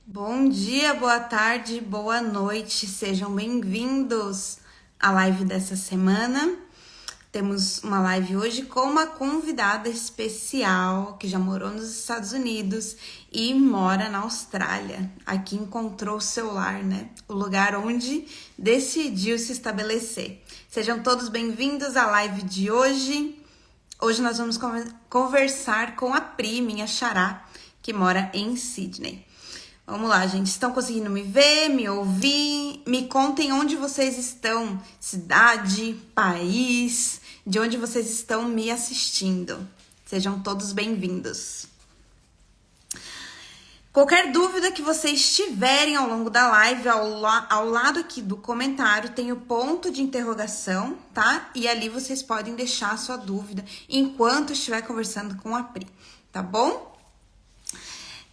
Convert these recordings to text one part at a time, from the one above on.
Bom dia, boa tarde, boa noite, sejam bem-vindos à live dessa semana. Temos uma live hoje com uma convidada especial que já morou nos Estados Unidos e mora na Austrália. Aqui encontrou o seu lar, né? O lugar onde decidiu se estabelecer. Sejam todos bem-vindos à live de hoje. Hoje nós vamos conversar com a Pri, minha xará, que mora em Sydney. Vamos lá, gente. Estão conseguindo me ver, me ouvir? Me contem onde vocês estão. Cidade, país, de onde vocês estão me assistindo. Sejam todos bem-vindos. Qualquer dúvida que vocês tiverem ao longo da live, ao lado aqui do comentário, tem o ponto de interrogação, tá? E ali vocês podem deixar a sua dúvida enquanto estiver conversando com a Pri, tá bom?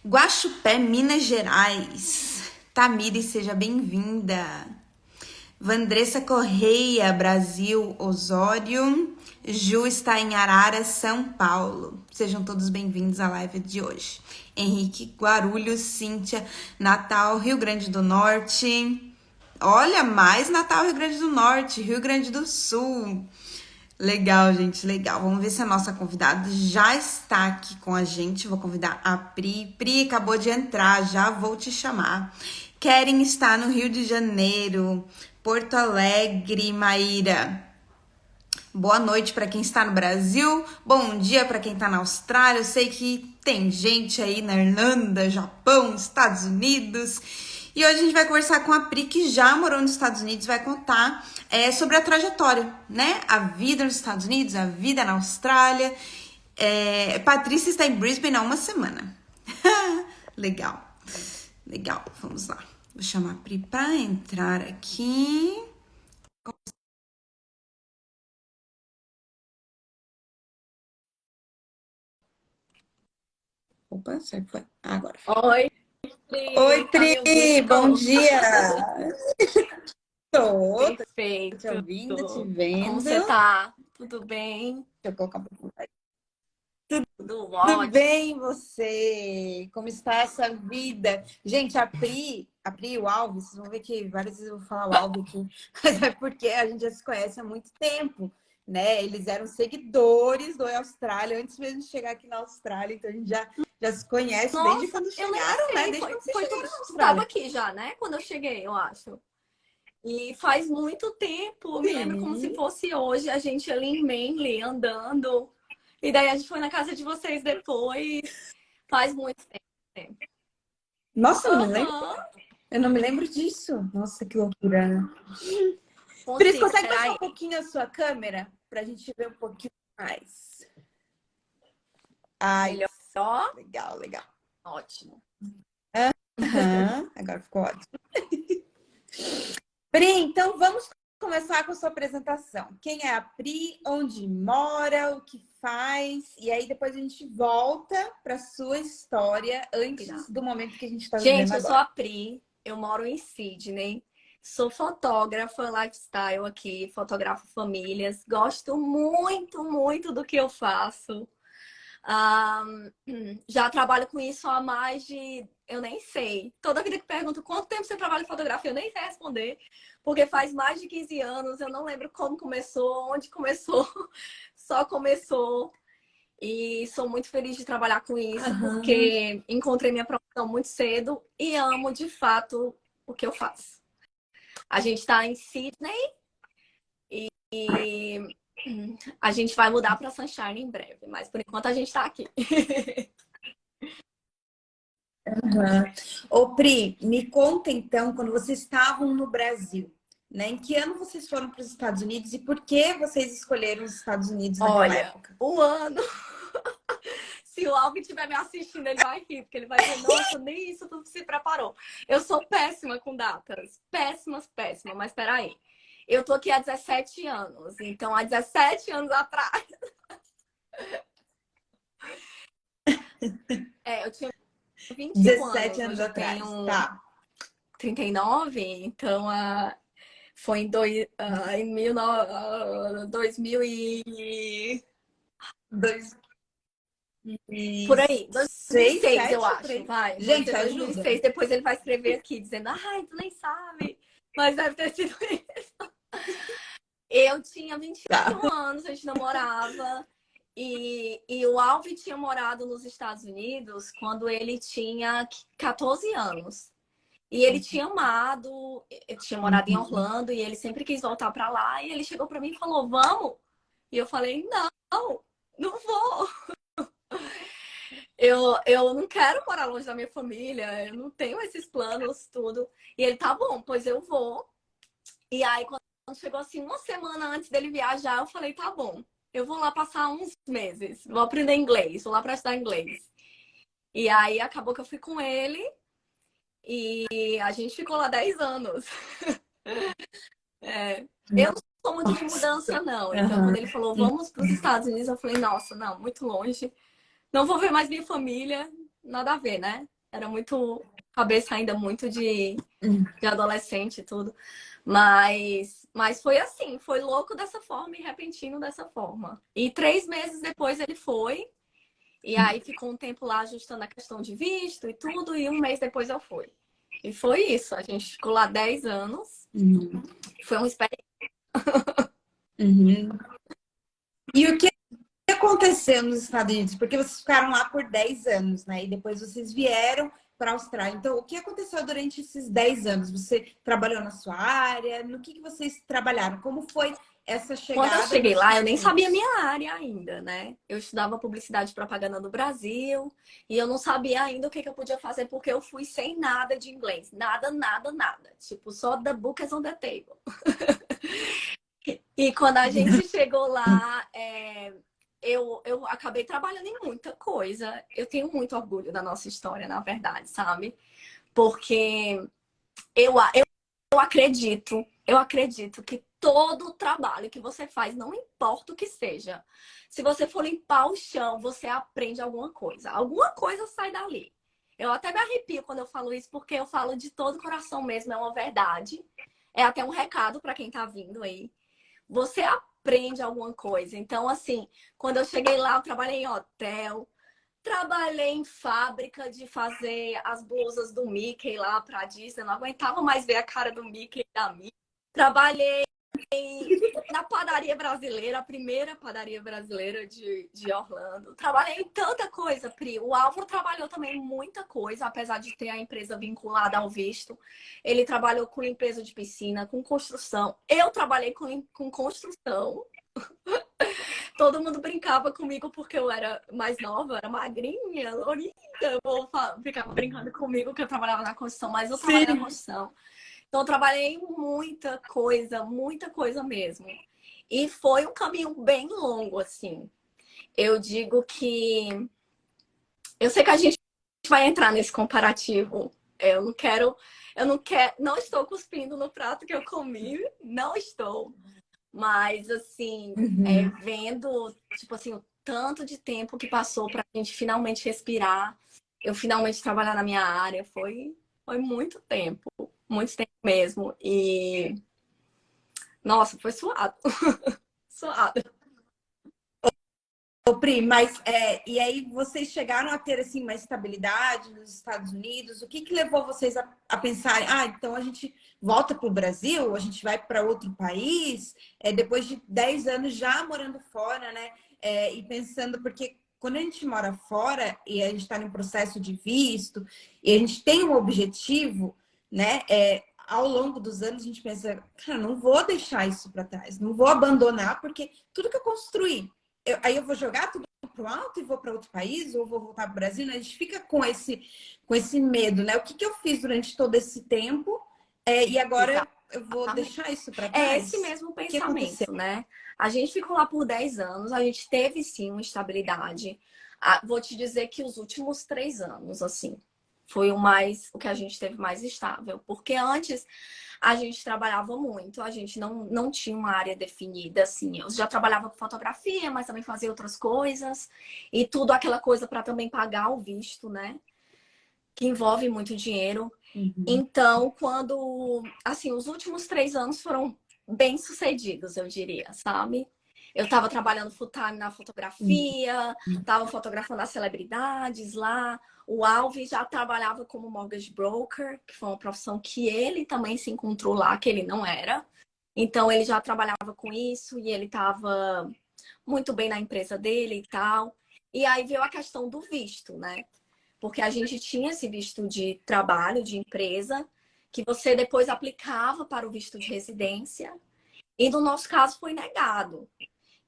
Guaxupé, Minas Gerais. Tamires, seja bem-vinda. Vandressa Correia, Brasil, Osório. Ju está em Arara, São Paulo. Sejam todos bem-vindos à live de hoje. Henrique, Guarulhos, Cíntia, Natal, Rio Grande do Norte. Olha, mais Natal, Rio Grande do Norte, Rio Grande do Sul. Legal, gente, legal. Vamos ver se a nossa convidada já está aqui com a gente. Vou convidar a Pri. Pri, acabou de entrar, já vou te chamar. Keren está no Rio de Janeiro, Porto Alegre, Maíra. Boa noite para quem está no Brasil, bom dia para quem está na Austrália. Eu sei que tem gente aí na Irlanda, Japão, Estados Unidos. E hoje a gente vai conversar com a Pri, que já morou nos Estados Unidos, vai contar sobre a trajetória, né? A vida nos Estados Unidos, a vida na Austrália. Patrícia está em Brisbane há uma semana. Legal, legal, vamos lá. Vou chamar a Pri para entrar aqui. Opa, será que foi? Agora foi. Oi, Oi, Pri, tá Pri, me ouvindo? bom dia. Tô te Perfeito. ouvindo, te Como vendo. você tá? Tudo bem? Deixa eu colocar um pouquinho mais. Tudo Tudo ótimo. bem, você? Como está essa vida? Gente, a Pri e o Alves, vocês vão ver que várias vezes eu vou falar o Alves aqui, mas é porque a gente já se conhece há muito tempo, né? Eles eram seguidores do Austrália antes mesmo de chegar aqui na Austrália, então a gente já se conhece desde Nossa, quando eu nem chegaram, né? sei. Desde quando vocês Foi todo chegaram na mundo estava Austrália. aqui já, né? Quando eu cheguei, eu acho. E faz muito tempo, eu me lembro como se Sim. fosse hoje, a gente ali em Manly, andando. E daí a gente foi na casa de vocês depois. Faz muito tempo. Nossa, Aham, eu não me lembro disso. Nossa, que loucura. Pris, consigo. consegue baixar Peraí. um pouquinho a sua câmera pra gente ver um pouquinho mais? Ai, Melhor? legal, legal. Ótimo. Agora ficou ótimo. Pri, então vamos começar com a sua apresentação. Quem é a Pri? Onde mora? O que faz? E aí depois a gente volta para sua história antes do momento que a gente está vivendo Gente, eu sou agora. a Pri, eu moro em Sydney, sou fotógrafa lifestyle aqui, fotografo famílias, gosto muito, muito do que eu faço. Ah, já trabalho com isso há mais de, eu nem sei. Toda vida que pergunto quanto tempo você trabalha em fotografia, eu nem sei responder, porque faz mais de 15 anos, eu não lembro como começou, onde começou, só começou. E sou muito feliz de trabalhar com isso, Aham. porque encontrei minha profissão muito cedo e amo de fato o que eu faço. A gente está em Sydney e a gente vai mudar para Sunshine em breve, mas por enquanto a gente está aqui. Aham. Ô, Pri, me conta então, quando vocês estavam no Brasil, né? Em que ano vocês foram para os Estados Unidos e por que vocês escolheram os Estados Unidos naquela Olha, época? o ano. Se o Alvin estiver me assistindo, ele vai rir, porque ele vai dizer: Nossa, nem isso tu se preparou. Eu sou péssima com datas. Péssimas, péssima. Mas peraí. Eu tô aqui há 17 anos. Então, há 17 anos atrás. Eu tinha 21 17 anos. anos Hoje eu atrás, tenho tá. 39. Então, foi em 2000 e... Dois... Por aí, 2006, 2006, eu 2007, por acho, aí. vai. Vou Gente, dizer ajuda. 2006, depois ele vai escrever aqui, dizendo, ai, tu nem sabe. Mas deve ter sido isso. Eu tinha vinte e Tá. um anos, a gente namorava. E o Alvin tinha morado nos Estados Unidos quando ele tinha 14 anos. E ele tinha amado, ele tinha morado em Uhum. Orlando e ele sempre quis voltar para lá. E ele chegou para mim e falou: Vamos? E eu falei: Não, não vou. Eu não quero morar longe da minha família, eu não tenho esses planos, tudo. E ele: Tá bom, pois eu vou. E aí, quando chegou assim, uma semana antes dele viajar, eu falei: Tá bom, eu vou lá passar uns meses, vou aprender inglês, vou lá para estudar inglês. E aí, acabou que eu fui com ele e a gente ficou lá 10 anos. É, eu não sou muito de Nossa. mudança, não. Então, quando Aham. ele falou, vamos para os Estados Unidos, eu falei, nossa, não, muito longe. Não vou ver mais minha família, nada a ver, né? Era muito, cabeça ainda muito de adolescente e tudo. Mas foi assim, foi louco dessa forma e repentino dessa forma. E 3 meses depois ele foi, e aí ficou um tempo lá ajustando a questão de visto e tudo, e um mês depois eu fui. E foi isso, a gente ficou lá 10 anos. Uhum. Foi uma experiência. Uhum. E o que aconteceu nos Estados Unidos? Porque vocês ficaram lá por 10 anos, né? E depois vocês vieram para a Austrália. Então, o que aconteceu durante esses 10 anos? Você trabalhou na sua área? No que vocês trabalharam? Como foi essa Quando eu chegada nos cheguei lá, eu Estados nem sabia Unidos? minha área ainda, né? Eu estudava publicidade e propaganda no Brasil e eu não sabia ainda o que eu podia fazer porque eu fui sem nada de inglês. Nada, nada, nada. Tipo, só the book is on the table. E quando a gente chegou lá, eu acabei trabalhando em muita coisa. Eu tenho muito orgulho da nossa história, na verdade, sabe? Porque eu acredito que todo o trabalho que você faz, não importa o que seja, se você for limpar o chão, você aprende alguma coisa. Alguma coisa sai dali. Eu até me arrepio quando eu falo isso, porque eu falo de todo o coração mesmo, é uma verdade. É até um recado para quem tá vindo aí. Você aprende alguma coisa. Então, assim, quando eu cheguei lá, eu trabalhei em hotel, trabalhei em fábrica de fazer as blusas do Mickey lá pra Disney. Eu não aguentava mais ver a cara do Mickey e da Minnie. Trabalhei na padaria brasileira, a primeira padaria brasileira de Orlando. Trabalhei em tanta coisa, Pri. O Álvaro trabalhou também muita coisa, apesar de ter a empresa vinculada ao visto. Ele trabalhou com limpeza de piscina, com construção. Eu trabalhei com construção. Todo mundo brincava comigo porque eu era mais nova, era magrinha, lourinha. Ficava brincando comigo que eu trabalhava na construção, mas eu trabalhei na Sim. construção. Então, eu trabalhei em muita coisa mesmo. E foi um caminho bem longo, assim. Eu digo que. Eu sei que a gente vai entrar nesse comparativo. Não estou cuspindo no prato que eu comi, não estou. Mas, assim, Uhum. vendo, tipo assim, o tanto de tempo que passou para a gente finalmente respirar, eu finalmente trabalhar na minha área, foi muito tempo mesmo. E, nossa, foi suado, suado. Ô, Pri, mas e aí vocês chegaram a ter assim uma estabilidade nos Estados Unidos? O que que levou vocês a pensarem, então a gente volta para o Brasil, a gente vai para outro país, depois de 10 anos já morando fora, né? E pensando, porque quando a gente mora fora e a gente está em processo de visto e a gente tem um objetivo, né? Ao longo dos anos a gente pensa, cara, não vou deixar isso para trás, não vou abandonar, porque tudo que eu construí aí eu vou jogar tudo pro alto e vou para outro país, ou vou voltar para o Brasil, né? A gente fica com esse medo, né? O que que eu fiz durante todo esse tempo e agora eu vou Exatamente. deixar isso para É esse trás? mesmo O que aconteceu? pensamento, né? A gente ficou lá por 10 anos, a gente teve sim uma estabilidade. Vou te dizer que os últimos 3 anos, assim, foi o que a gente teve mais estável. Porque antes a gente trabalhava muito, a gente não tinha uma área definida, assim. Eu já trabalhava com fotografia, mas também fazia outras coisas. E tudo aquela coisa para também pagar o visto, né? Que envolve muito dinheiro. Uhum. Então, assim, os últimos 3 anos foram bem sucedidos, eu diria, sabe? Eu estava trabalhando full time na fotografia, estava fotografando as celebridades lá. O Alves já trabalhava como mortgage broker, que foi uma profissão que ele também se encontrou lá, que ele não era. Então, ele já trabalhava com isso e ele estava muito bem na empresa dele e tal. E aí veio a questão do visto, né? Porque a gente tinha esse visto de trabalho, de empresa, que você depois aplicava para o visto de residência. E no nosso caso foi negado.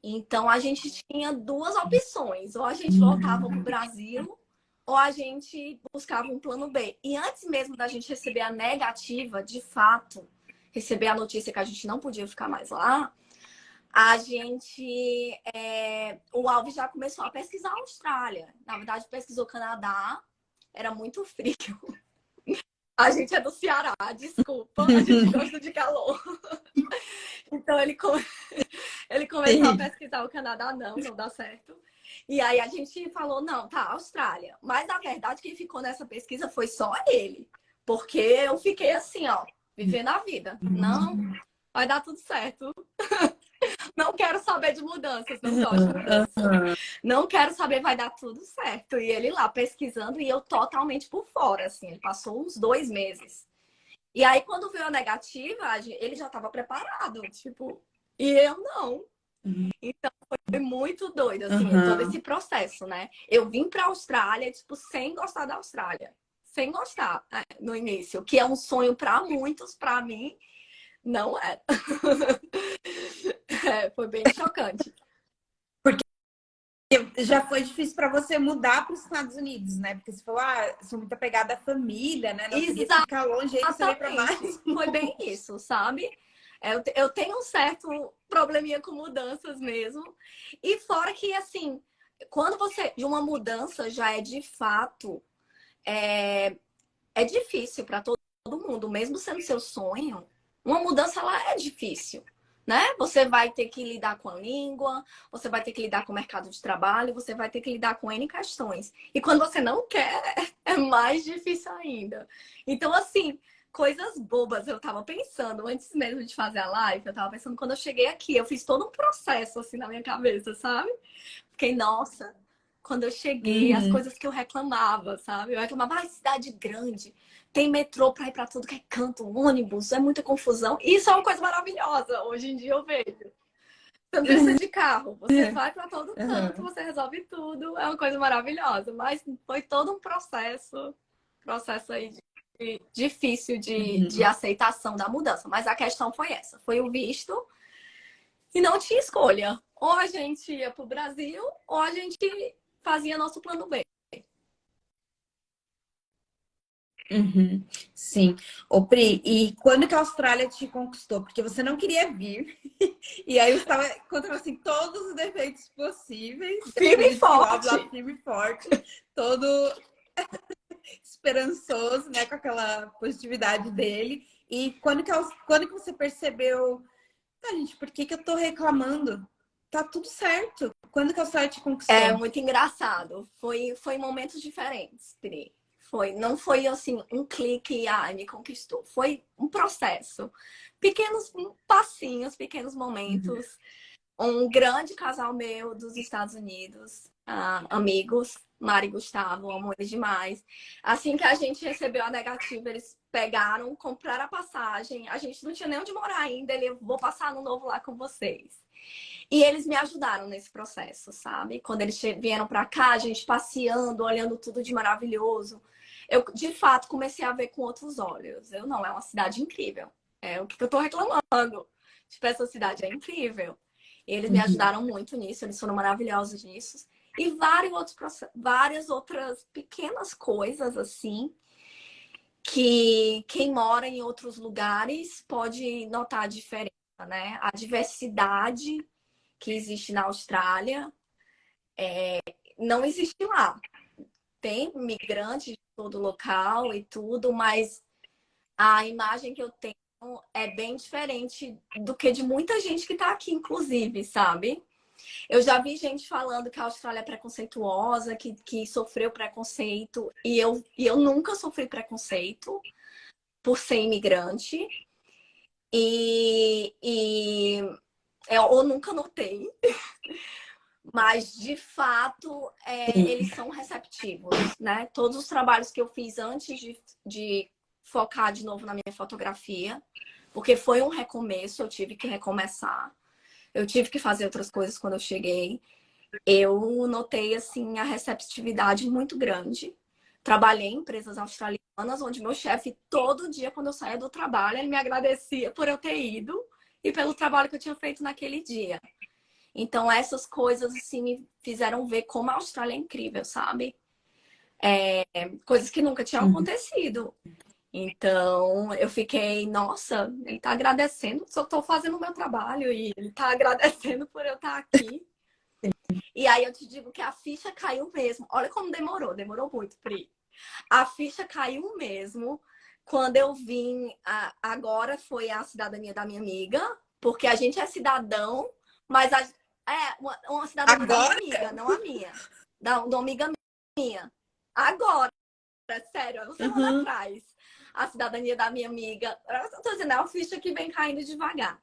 Então a gente tinha duas opções: ou a gente voltava para o Brasil, ou a gente buscava um plano B. E antes mesmo da gente receber a negativa, de fato, receber a notícia que a gente não podia ficar mais lá, a gente, o Alves já começou a pesquisar a Austrália. Na verdade, pesquisou Canadá, era muito frio. A gente é do Ceará, desculpa, a gente gosta de calor. Então ele começou a Sim. pesquisar o Canadá, não dá certo. E aí a gente falou, não, tá, Austrália. Mas na verdade quem ficou nessa pesquisa foi só ele. Porque eu fiquei assim, ó, vivendo a vida. Não, vai dar tudo certo. Não quero saber de mudanças, não gosto de mudança. Não quero saber, vai dar tudo certo. E ele lá pesquisando e eu totalmente por fora, assim. Ele passou uns 2 meses. E aí, quando veio a negativa, ele já estava preparado, tipo, e eu não. Então, foi muito doido, assim, todo esse processo, né? Eu vim pra Austrália, tipo, sem gostar da Austrália. Sem gostar, né, no início. Que é um sonho para muitos, para mim, não era. Foi bem chocante. Já foi difícil para você mudar para os Estados Unidos, né? Porque você falou, ah, sou muito apegada à família, né? Não queria ficar longe, aí você veio para mais. Foi bem isso, sabe? Eu tenho um certo probleminha com mudanças mesmo. E fora que, assim, quando você. De uma mudança já é de fato. É difícil para todo mundo, mesmo sendo seu sonho. Uma mudança ela é difícil, né? Você vai ter que lidar com a língua, você vai ter que lidar com o mercado de trabalho, você vai ter que lidar com N questões. E quando você não quer, é mais difícil ainda. Então, assim, coisas bobas eu tava pensando antes mesmo de fazer a live, eu tava pensando quando eu cheguei aqui, eu fiz todo um processo assim na minha cabeça, sabe? Fiquei, nossa, quando eu cheguei, as coisas que eu reclamava, sabe? Eu reclamava, ah, cidade grande, tem metrô pra ir pra tudo que é canto, ônibus, é muita confusão. Isso é uma coisa maravilhosa, hoje em dia eu vejo. Você não precisa de carro, você vai pra todo canto, você resolve tudo, é uma coisa maravilhosa. Mas foi todo um processo aí difícil de aceitação da mudança. Mas a questão foi essa, foi o visto e não tinha escolha. Ou a gente ia pro Brasil, ou a gente fazia nosso plano B. Sim. Ô, Pri, e quando que a Austrália te conquistou? Porque você não queria vir. E aí você estava encontrando assim, todos os defeitos possíveis. Eu Firme e acredito que o Alves lá forte. firme e forte, todo esperançoso, né? Com aquela positividade dele. E quando que você percebeu, ah, gente, por que que eu tô reclamando? Tá tudo certo. Quando que a Austrália te É conquistou? muito engraçado. Foi em momentos diferentes, Pri. Não foi assim um clique e me conquistou. Foi um processo. Pequenos passinhos, pequenos momentos. Um grande casal meu dos Estados Unidos, amigos, Mari e Gustavo, amo eles demais. Assim que a gente recebeu a negativa, eles pegaram, compraram a passagem. A gente não tinha nem onde morar ainda. Ele, vou passar no novo lá com vocês. E eles me ajudaram nesse processo, sabe? Quando eles vieram para cá, a gente passeando, olhando tudo de maravilhoso. Eu, de fato, comecei a ver com outros olhos. Eu não, é uma cidade incrível. É o que eu tô reclamando. Tipo, essa cidade é incrível. E eles me ajudaram muito nisso, eles foram maravilhosos nisso. E várias outras pequenas coisas, assim, que quem mora em outros lugares pode notar a diferença, né? A diversidade que existe na Austrália não existe lá. Tem migrantes de todo local e tudo, mas a imagem que eu tenho é bem diferente do que de muita gente que está aqui, inclusive, sabe? Eu já vi gente falando que a Austrália é preconceituosa, que sofreu preconceito, e eu nunca sofri preconceito por ser imigrante. E ou nunca notei, mas de fato Sim. eles são receptivos, né? Todos os trabalhos que eu fiz antes de focar de novo na minha fotografia, porque foi um recomeço, eu tive que recomeçar, eu tive que fazer outras coisas quando eu cheguei. Eu notei assim a receptividade muito grande. Trabalhei em empresas australianas onde meu chefe todo dia quando eu saía do trabalho, ele me agradecia por eu ter ido e pelo trabalho que eu tinha feito naquele dia. Então essas coisas assim me fizeram ver como a Austrália é incrível, sabe? Coisas que nunca tinham Uhum. acontecido. Então eu fiquei, nossa, ele tá agradecendo, só tô fazendo o meu trabalho e ele tá agradecendo por eu estar aqui. E aí eu te digo que a ficha caiu mesmo. Olha como demorou muito, Pri. A ficha caiu mesmo quando eu vim. Agora foi a cidadania da minha amiga, porque a gente é cidadão, mas uma cidadania da minha Agora? amiga, não a minha. Da uma amiga minha. Agora, sério, uma semana Uhum. atrás. A cidadania da minha amiga. Eu tô dizendo, é a ficha que vem caindo devagar.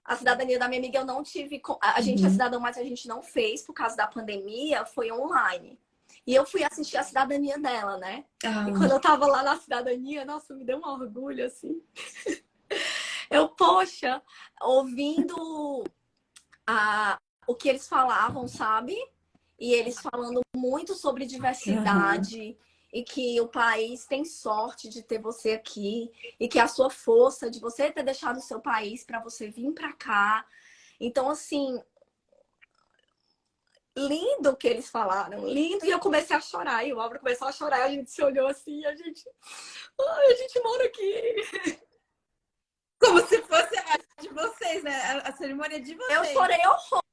A cidadania da minha amiga eu não tive. A gente é Uhum. cidadão, mas a gente não fez por causa da pandemia, foi online. E eu fui assistir a cidadania dela, né? E Ah, quando eu tava lá na cidadania, nossa, me deu um orgulho, assim. Eu, poxa, ouvindo o que eles falavam, sabe? E eles falando muito sobre aham. diversidade e que o país tem sorte de ter você aqui e que a sua força de você ter deixado o seu país para você vir para cá. Então, assim, lindo o que eles falaram, lindo. E eu comecei a chorar, e o Álvaro começou a chorar, a gente se olhou assim, a gente mora aqui. Como se fosse a de vocês, né? A cerimônia de Eu vocês. chorei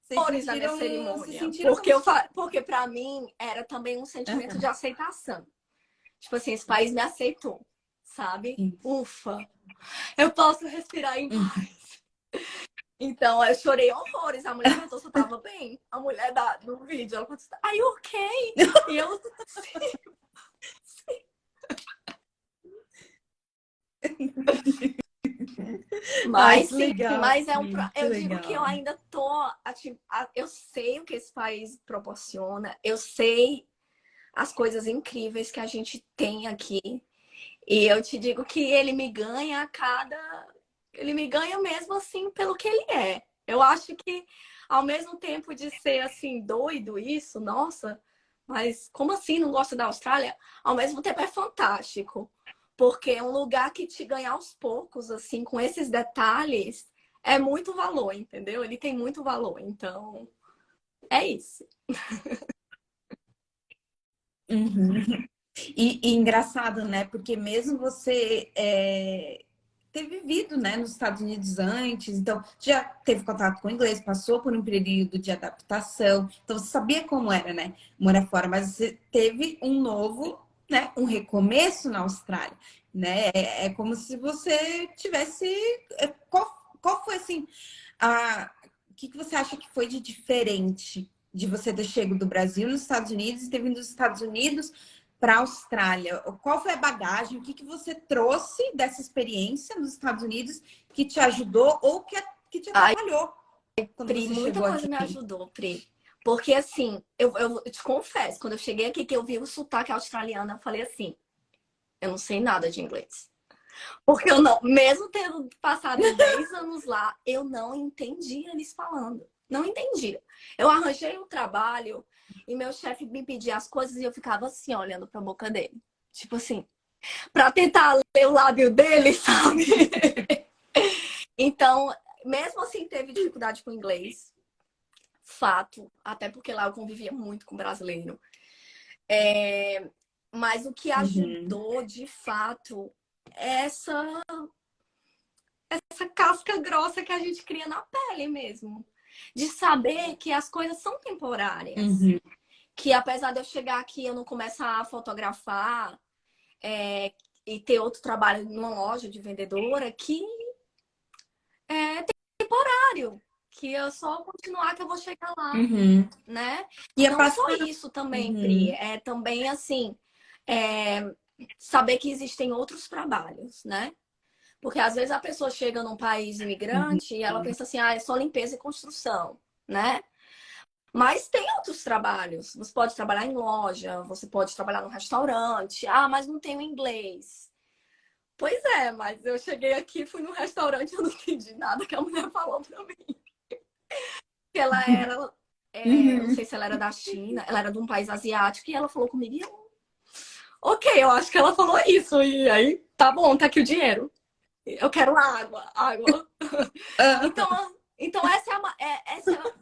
Vocês horrores na minha se cerimônia, sentiram como se tivesse. porque para mim era também um sentimento de Aham. aceitação. Tipo assim, esse país me aceitou, sabe? Sim. Ufa, eu posso respirar em Uhum. paz. Então, eu chorei horrores. A mulher perguntou se eu tava bem. A mulher do vídeo, ela perguntou, are you okay? E eu, Ai, mas que sim, legal, mas Pri, que eu digo que eu legal. ainda tô. Eu sei o que esse país proporciona, eu sei as coisas incríveis que a gente tem aqui. E eu te digo que ele me ganha a cada. Ele me ganha mesmo assim pelo que ele é. Eu acho que, ao mesmo tempo de ser assim, doido isso, nossa, mas como assim não gosta da Austrália? Ao mesmo tempo é fantástico. Porque é um lugar que te ganha aos poucos, assim, com esses detalhes, é muito valor, entendeu? Ele tem muito valor. Então, é isso. Uhum. E engraçado, né? Porque mesmo você ter vivido, né, nos Estados Unidos antes, então já teve contato com o inglês, passou por um período de adaptação, então você sabia como era, né? Morar fora, mas você teve um novo, né? Um recomeço na Austrália, né? É como se você tivesse. Qual foi assim? O que você acha que foi de diferente de você ter chegado do Brasil nos Estados Unidos e ter vindo dos Estados Unidos para a Austrália? Qual foi a bagagem? O que você trouxe dessa experiência nos Estados Unidos que te ajudou ou que te Ai, atrapalhou quando Pri, você muita chegou coisa aqui? me ajudou, Pri. Porque assim, eu te confesso, quando eu cheguei aqui, que eu vi o sotaque australiano, eu falei assim, eu não sei nada de inglês. Porque eu não, mesmo tendo passado 10 anos lá, eu não entendia eles falando. Não entendia. Eu arranjei um trabalho e meu chefe me pedia as coisas e eu ficava assim, olhando pra boca dele. Tipo assim, pra tentar ler o lábio dele, sabe? Então, mesmo assim, teve dificuldade com o inglês. Fato. Até porque lá eu convivia muito com brasileiro. Mas o que Uhum, ajudou, de fato, é essa casca grossa que a gente cria na pele mesmo. De saber que as coisas são temporárias. uhum, Que apesar de eu chegar aqui eu não começar a fotografar e ter outro trabalho numa loja de vendedora, que é temporário. Que eu só continuar que eu vou chegar lá, uhum. né? E E a não só passar. isso também, Pri. Uhum, É também assim, é, saber que existem outros trabalhos, né? Porque às vezes a pessoa chega num país imigrante e ela pensa assim, ah, é só limpeza e construção, né? Mas tem outros trabalhos. Você pode trabalhar em loja, você pode trabalhar no restaurante. Ah, mas não tenho inglês. Pois é, mas eu cheguei aqui, fui num restaurante, eu não entendi nada que a mulher falou pra mim. Que ela era, eu não Uhum. sei se ela era da China, ela era de um país asiático, e ela falou comigo, e eu, ok, eu acho que ela falou isso. E aí, tá bom, tá aqui o dinheiro. Eu quero água, água. Ah, Então essa é uma,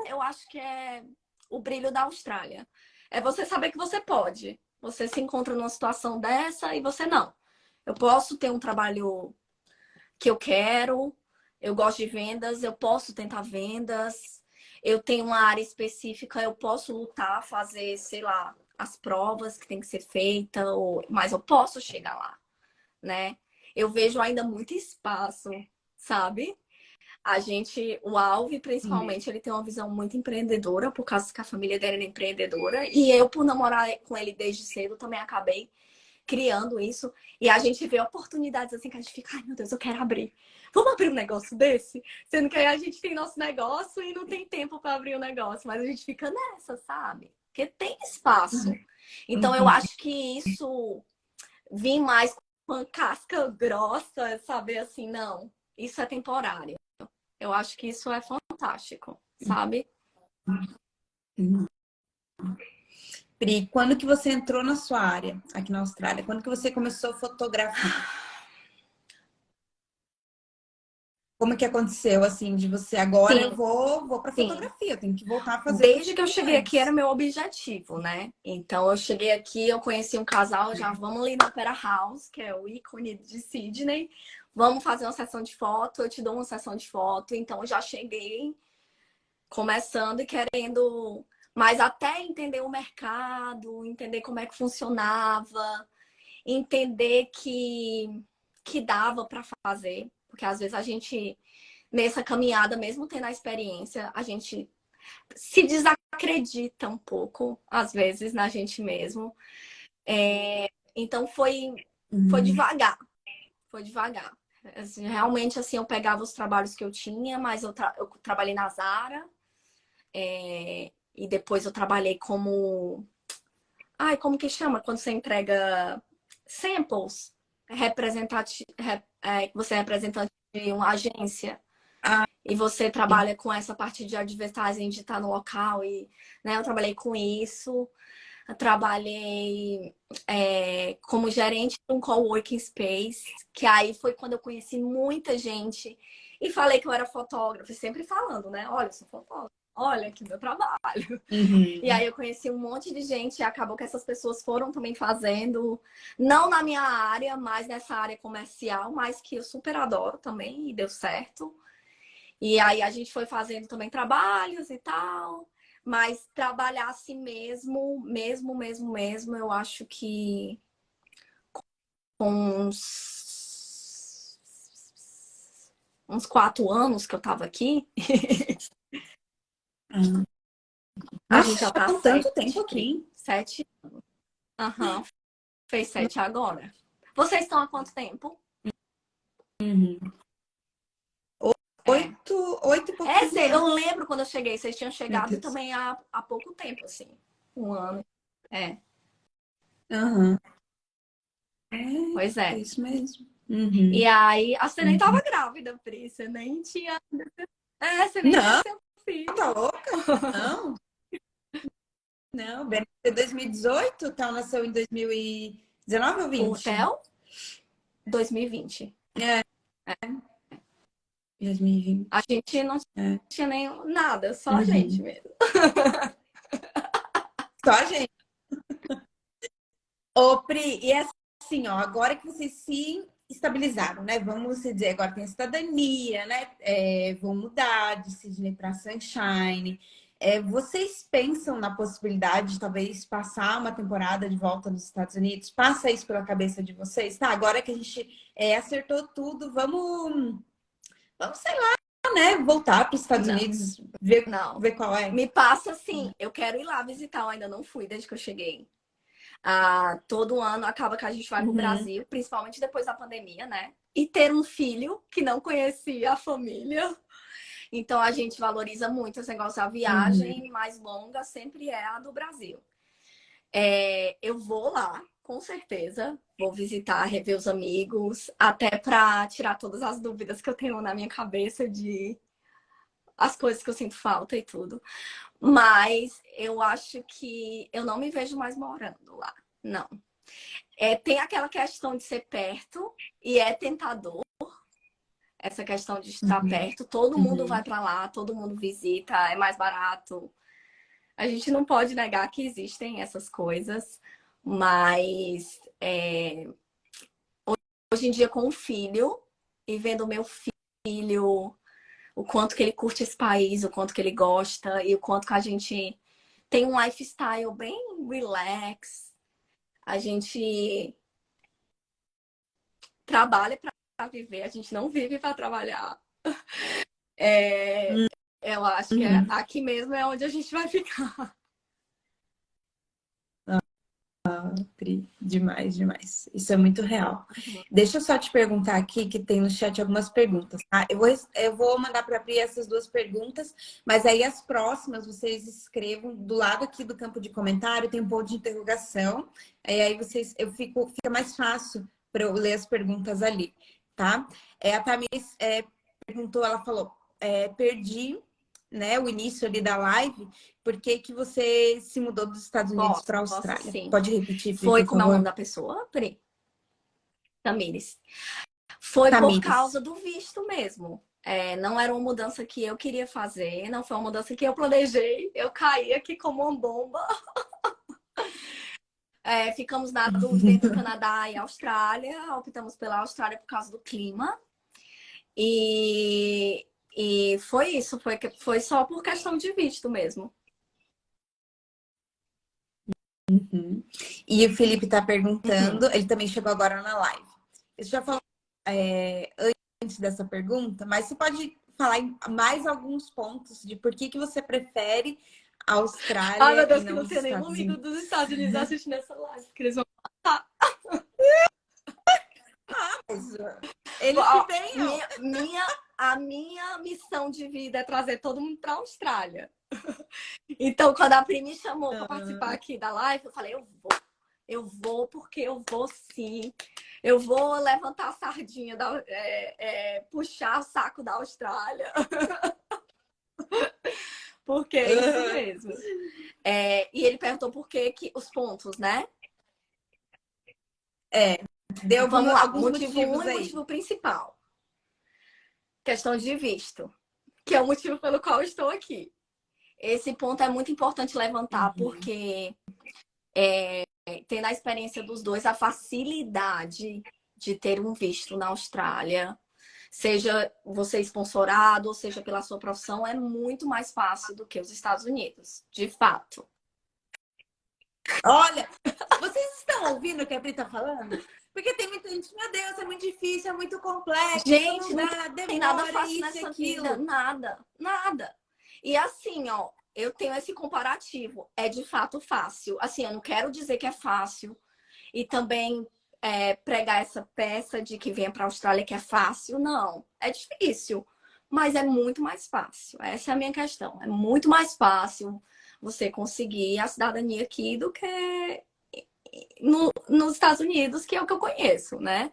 eu acho que é o brilho da Austrália. É você saber que você pode. Você se encontra numa situação dessa e você não. Eu posso ter um trabalho que eu quero, eu gosto de vendas, eu posso tentar vendas, eu tenho uma área específica, eu posso lutar, fazer, sei lá, as provas que tem que ser feita, mas eu posso chegar lá, né? Eu vejo ainda muito espaço, sabe? A gente, o Alve, sim. principalmente, ele tem uma visão muito empreendedora, por causa que a família dele é empreendedora. E eu, por namorar com ele desde cedo, também acabei criando isso. E a gente vê oportunidades assim que a gente fica, ai meu Deus, eu quero abrir. Vamos abrir um negócio desse? Sendo que aí a gente tem nosso negócio e não tem tempo para abrir o negócio. Mas a gente fica nessa, sabe? Porque tem espaço. Então eu Uhum. acho que isso vir mais com uma casca grossa, saber assim, não, isso é temporário. Eu acho que isso é fantástico, sabe? Uhum. Pri, quando que você entrou na sua área aqui na Austrália? Quando que você começou a fotografar? Como que aconteceu, assim, de você agora eu Sim, vou para sim. fotografia, eu tenho que voltar a fazer o que eu Desde que eu fazia cheguei aqui era antes. meu objetivo, né? Então eu cheguei aqui, eu conheci um casal, já vamos ali na Opera House, que é o ícone de Sydney. Vamos fazer uma sessão de foto, eu te dou uma sessão de foto. Então eu já cheguei começando e querendo, mas até entender o mercado, entender como é que funcionava, entender que dava para fazer, porque às vezes a gente nessa caminhada, mesmo tendo a experiência, a gente se desacredita um pouco, às vezes, na gente mesmo. Então foi Uhum. devagar, foi devagar. Assim, realmente, assim, eu pegava os trabalhos que eu tinha, mas eu trabalhei na Zara, e depois eu trabalhei como... Ai, como que chama? Quando você entrega samples, você é representante de uma agência. Ah, E você trabalha com essa parte de advertising, de estar no local. E, né, eu trabalhei com isso. Eu trabalhei como gerente de um coworking space, que aí foi quando eu conheci muita gente e falei que eu era fotógrafa, sempre falando, né? Olha, eu sou fotógrafa, olha aqui meu trabalho. E uhum. aí eu conheci um monte de gente e acabou que essas pessoas foram também fazendo, não na minha área, mas nessa área comercial, mas que eu super adoro também e deu certo. E aí a gente foi fazendo também trabalhos e tal. Mas trabalhar assim mesmo, eu acho que com uns 4 anos que eu tava aqui, Ah. a Nossa, gente já já tá com tanto tempo sete, aqui. sete, aham, fez 7 agora. Vocês estão há quanto tempo? Uhum. É. Oito e pouquinho, Eu né? lembro quando eu cheguei, vocês tinham Meu chegado Deus. também há pouco tempo, assim. 1 ano. É, Aham. É, pois é é. isso mesmo. E Uhum. aí, você nem tava Uhum. grávida, Pri, você nem tinha. Você nem tinha Não, seu filho. tá louca? Não, não. Bem, 2018, então nasceu em 2019 ou O 20? hotel, 2020. É, 2020. A gente não É. tinha nem nada, só a gente Uhum. mesmo. Só a gente. Ô, Pri, e é assim, ó, agora que vocês se estabilizaram, né? Vamos dizer, agora tem a cidadania, né? Vão mudar de Sydney para Sunshine. Vocês pensam na possibilidade de talvez passar uma temporada de volta nos Estados Unidos? Passa isso pela cabeça de vocês? Tá, agora que a gente acertou tudo, vamos, sei lá, né? Voltar para os Estados Não, Unidos, ver, não. ver qual é. Me passa assim, eu quero ir lá visitar, eu ainda não fui desde que eu cheguei. Todo ano acaba que a gente vai pro Uhum. Brasil, principalmente depois da pandemia, né? E ter um filho que não conhecia a família. Então a gente valoriza muito esse negócio. A Uhum. viagem mais longa sempre é a do Brasil. Eu vou lá, com certeza. Vou visitar, rever os amigos, até para tirar todas as dúvidas que eu tenho na minha cabeça de as coisas que eu sinto falta e tudo. Mas eu acho que eu não me vejo mais morando lá. Não. Tem aquela questão de ser perto e é tentador essa questão de estar Uhum. perto. Todo mundo vai Uhum. para lá, todo mundo visita, é mais barato. A gente não pode negar que existem essas coisas, mas hoje em dia com o filho e vendo o meu filho, o quanto que ele curte esse país, o quanto que ele gosta e o quanto que a gente tem um lifestyle bem relax. A gente trabalha para viver, a gente não vive para trabalhar. É, eu acho que Uhum. aqui mesmo é onde a gente vai ficar. Pri, demais, demais. Isso é muito real. Deixa eu só te perguntar aqui, que tem no chat algumas perguntas, tá? Eu vou mandar para a Pri essas duas perguntas, mas aí as próximas vocês escrevam do lado aqui do campo de comentário, tem um ponto de interrogação, e aí fica mais fácil para eu ler as perguntas ali, tá? A Tamiris perguntou, ela falou, perdi, né, o início ali da live. Por que que você se mudou dos Estados Unidos para a Posso Austrália? sim. Pode repetir, Pri, Foi por como é o nome favor? da pessoa? Peraí. Tamires. Foi por Tamires. causa do visto mesmo. Não era uma mudança que eu queria fazer, não foi uma mudança que eu planejei. Eu caí aqui como uma bomba. Ficamos na dúvida entre Canadá e Austrália. Optamos pela Austrália por causa do clima. E, e foi isso, foi só por questão de visto mesmo. Uhum. E o Felipe está Uhum. perguntando, ele também chegou agora na live. Você já falou antes dessa pergunta, mas você pode falar em mais alguns pontos de por que que você prefere a Ai, meu Austrália e Deus, que não não os tenha nenhum Estados amigo dos Unidos? Estados Unidos assistindo essa live, que eles vão matar. Mas, eles que venham. A minha missão de vida é trazer todo mundo para a Austrália. Então, quando a Pri me chamou para participar aqui da live, eu falei, porque eu vou sim. Eu vou levantar a sardinha, puxar o saco da Austrália. Porque é isso mesmo. E ele perguntou por que os pontos, né? Deu Vamos lá. alguns Motivo um motivos e aí. motivo principal. Questão de visto. Que é o motivo pelo qual eu estou aqui. Esse ponto é muito importante levantar, Uhum. porque tendo a experiência dos dois, a facilidade de ter um visto na Austrália, seja você sponsorado, ou seja pela sua profissão, é muito mais fácil do que os Estados Unidos, de fato. Olha, vocês estão ouvindo o que a Pri está falando? Porque tem muita gente, meu Deus, é muito difícil, é muito complexo, Gente, não não dá, tem nada demora, fácil isso e nessa vida, aquilo. nada, nada. E assim, ó, eu tenho esse comparativo, é de fato fácil. Assim, eu não quero dizer que é fácil e também pregar essa peça de que venha para a Austrália que é fácil, não, é difícil, mas é muito mais fácil. Essa é a minha questão. É muito mais fácil você conseguir a cidadania aqui do que nos Estados Unidos, que é o que eu conheço, né?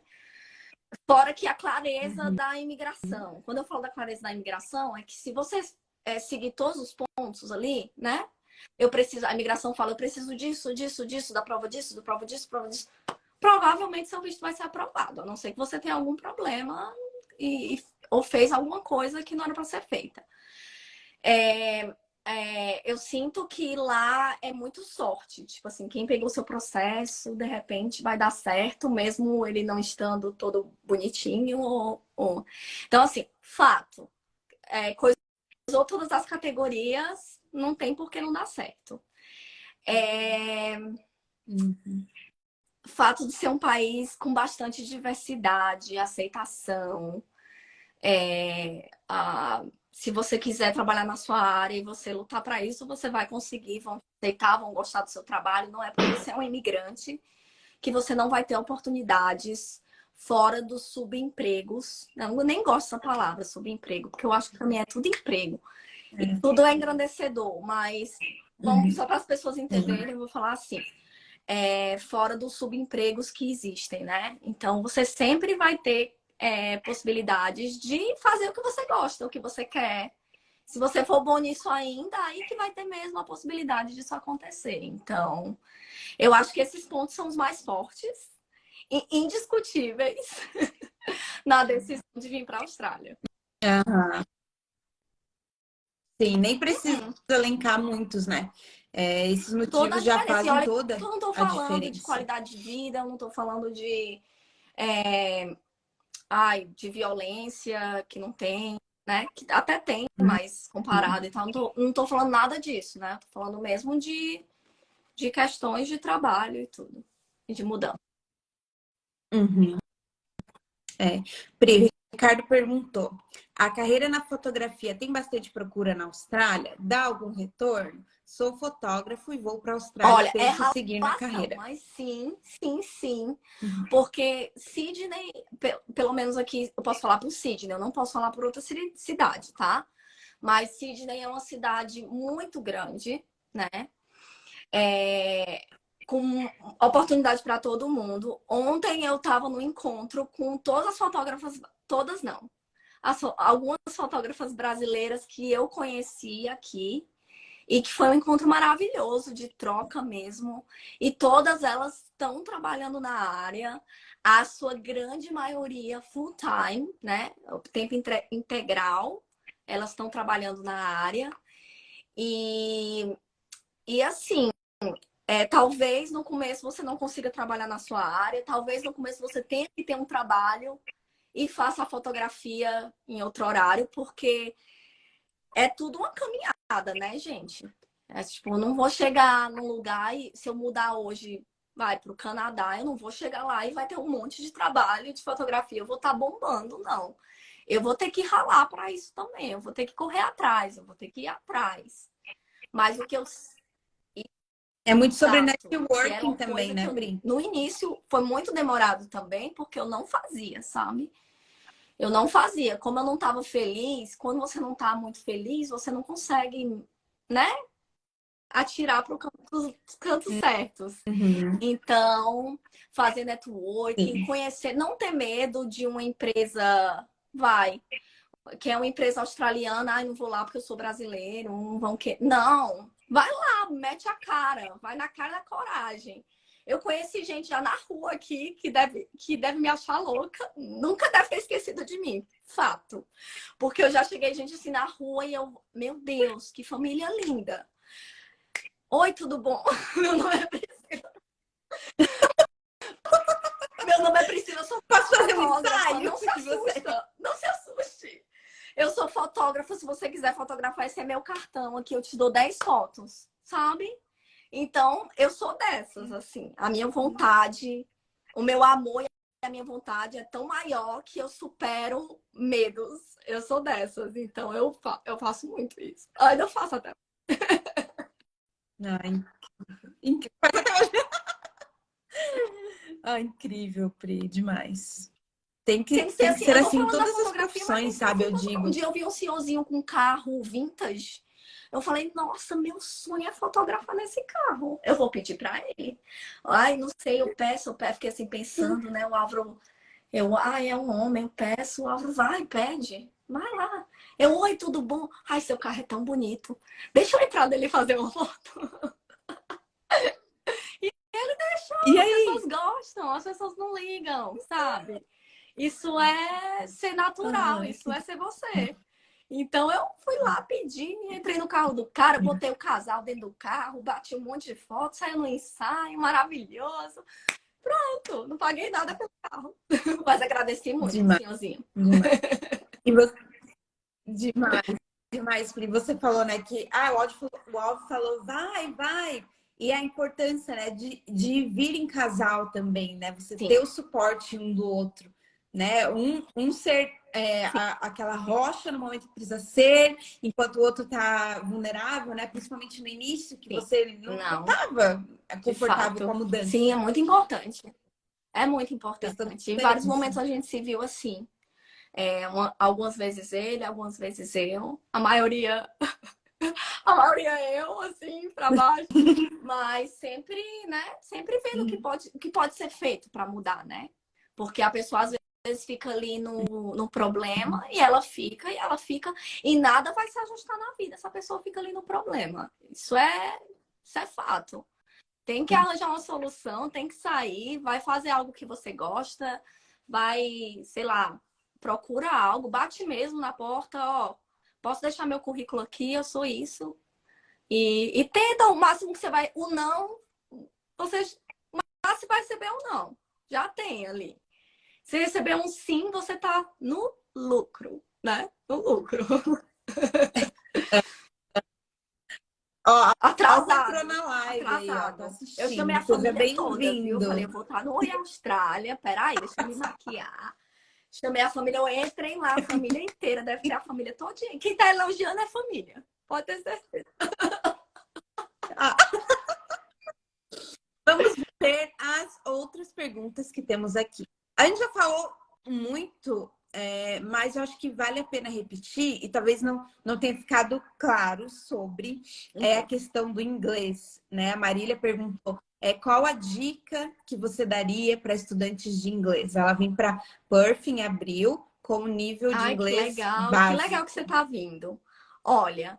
Fora que a clareza Uhum. da imigração. Quando eu falo da clareza da imigração, é que se você seguir todos os pontos ali, né? A imigração fala, eu preciso disso, disso, disso, da prova disso, da prova disso, prova disso. Provavelmente seu visto vai ser aprovado, a não ser que você tenha algum problema ou fez alguma coisa que não era para ser feita. Eu sinto que lá é muito sorte. Tipo assim, quem pegou seu processo, de repente vai dar certo, mesmo ele não estando todo bonitinho. Então, assim, fato. Coisas todas as categorias, não tem por que não dar certo. Uhum. Fato de ser um país com bastante diversidade, aceitação. Se você quiser trabalhar na sua área e você lutar para isso, você vai conseguir. Vão aceitar, vão gostar do seu trabalho. Não é porque você é um imigrante que você não vai ter oportunidades fora dos subempregos. Eu nem gosto dessa palavra, subemprego, porque eu acho que também é tudo emprego. E tudo é engrandecedor, mas vamos, só para as pessoas entenderem, eu vou falar assim. Fora dos subempregos que existem, né? Então, você sempre vai ter possibilidades de fazer o que você gosta, o que você quer. Se você for bom nisso ainda, aí que vai ter mesmo a possibilidade disso acontecer. Então, eu acho que esses pontos são os mais fortes e indiscutíveis na decisão de vir para a Austrália. Aham. Sim, nem precisa elencar muitos, né? Esses Toda a motivos já diferença. E fazem olha, toda eu não estou a falando de diferença. qualidade de vida, eu não estou falando de de violência que não tem, né? Que até tem, mas comparado e tal. Não tô falando nada disso, né? Tô falando mesmo de questões de trabalho e tudo. E de mudança. Uhum. Pri, o Ricardo perguntou: a carreira na fotografia tem bastante procura na Austrália? Dá algum retorno? Sou fotógrafo e vou para a Austrália Olha, e penso em seguir na relação, carreira. mas sim, sim, sim. Porque Sydney, pelo menos aqui, eu posso falar por Sydney, eu não posso falar por outra cidade, tá? Mas Sydney é uma cidade muito grande, né? Com oportunidade para todo mundo. Ontem eu estava no encontro com todas as fotógrafas, todas não, algumas fotógrafas brasileiras que eu conheci aqui e que foi um encontro maravilhoso de troca mesmo. E todas elas estão trabalhando na área, a sua grande maioria full time, né? O tempo integral, elas estão trabalhando na área. E assim, talvez no começo você não consiga trabalhar na sua área, talvez no começo você tenha que ter um trabalho e faça a fotografia em outro horário, porque é tudo uma caminhada, né, gente? Tipo, eu não vou chegar num lugar e se eu mudar hoje, vai para o Canadá, eu não vou chegar lá e vai ter um monte de trabalho de fotografia, eu vou estar bombando, não. Eu vou ter que ralar para isso também, eu vou ter que correr atrás, eu vou ter que ir atrás. Mas o que eu É muito sobre que era networking uma também, coisa que né, eu, Pri? no início foi muito demorado também, porque eu não fazia, sabe? Eu não fazia. Como eu não estava feliz, quando você não está muito feliz, você não consegue, né, atirar para os cantos certos. Uhum. Então, fazer networking, Sim. conhecer, não ter medo de uma empresa, que é uma empresa australiana, não vou lá porque eu sou brasileiro, não vão que. Não, vai lá, mete a cara, vai na cara da coragem. Eu conheci gente já na rua aqui que deve me achar louca, nunca deve ter esquecido de mim, fato. Porque eu já cheguei gente assim na rua e eu, meu Deus, que família linda. Oi, tudo bom? Meu nome é Priscila. Meu nome é Priscila, eu sou Posso fazer um fotógrafa. ensaio Não se de você? assusta, não se assuste. Eu sou fotógrafa, se você quiser fotografar, esse é meu cartão aqui, eu te dou 10 fotos, sabe? Então, eu sou dessas, assim. A minha vontade, o meu amor e a minha vontade é tão maior que eu supero medos. Eu sou dessas, então eu faço muito isso. Ainda faço até. Ai, incrível, Pri, demais. Tem Tem que, que ser tem que assim, ser eu tô assim em falando da todas as fotografia, mas tem profissões, que ser sabe? assim Eu também. Um digo. dia eu vi um senhorzinho com um carro vintage. Eu falei, nossa, meu sonho é fotografar nesse carro. Eu vou pedir pra ele. Ai, não sei, eu peço, fiquei assim pensando, né? O Álvaro, é um homem, eu peço, o Álvaro, vai, pede, vai lá. Oi, tudo bom? Ai, seu carro é tão bonito. Deixa eu entrar dele e fazer uma foto. E ele deixou, E as aí? pessoas gostam, as pessoas não ligam, sabe? Isso é ser natural, Ai, isso é ser você. Então eu fui lá pedir, entrei no carro do cara, botei o casal dentro do carro, bati um monte de fotos, saiu no ensaio, maravilhoso. Pronto, não paguei nada pelo carro. Mas agradeci muito, demais, senhorzinho. demais. E você, demais, demais, Pri. Você falou, né, que o Aldo falou, vai, vai. E a importância, né, de vir em casal também, né? Você Sim, ter o suporte um do outro. né? Um ser aquela rocha no momento que precisa ser, enquanto o outro tá vulnerável, né? Principalmente no início, que Sim. você não Não, tava de confortável com a fato. Sim, é mudança. muito importante. É muito Fez toda a importante. Em vários diferença. momentos a gente se viu assim. Algumas vezes ele, algumas vezes eu. A maioria eu, assim, para baixo. Mas sempre, né? Sempre vendo o que pode ser feito para mudar, né? Porque a pessoa às vezes fica ali no problema e ela fica, e nada vai se ajustar na vida. Essa pessoa fica ali no problema. Isso é fato. Tem que arranjar uma solução, tem que sair, vai fazer algo que você gosta, vai, sei lá, procura algo, bate mesmo na porta, ó, posso deixar meu currículo aqui, eu sou isso. E tenta o máximo que você vai. O não, você se vai receber um não. Já tem ali. Se receber um sim, você tá no lucro, né? No lucro. Ó, ó o patrão Atrasado. na live aí, ó, tá Atrasado. Eu chamei assistindo. a Seja família toda, viu? Falei, eu bem-vindo. vou estar no Oi Austrália. Peraí, deixa eu me maquiar. Chamei a família, eu entrei lá, a família inteira, deve ter a família todinha. Quem tá elogiando é a família. Pode ter certeza. Ah, vamos ver as outras perguntas que temos aqui. A gente já falou muito, mas eu acho que vale a pena repetir e talvez não tenha ficado claro sobre a questão do inglês, né? A Marília perguntou qual a dica que você daria para estudantes de inglês? Ela vem para Perth em abril com o nível de Ai, que inglês legal. Que legal que básico. você tá vindo. Olha,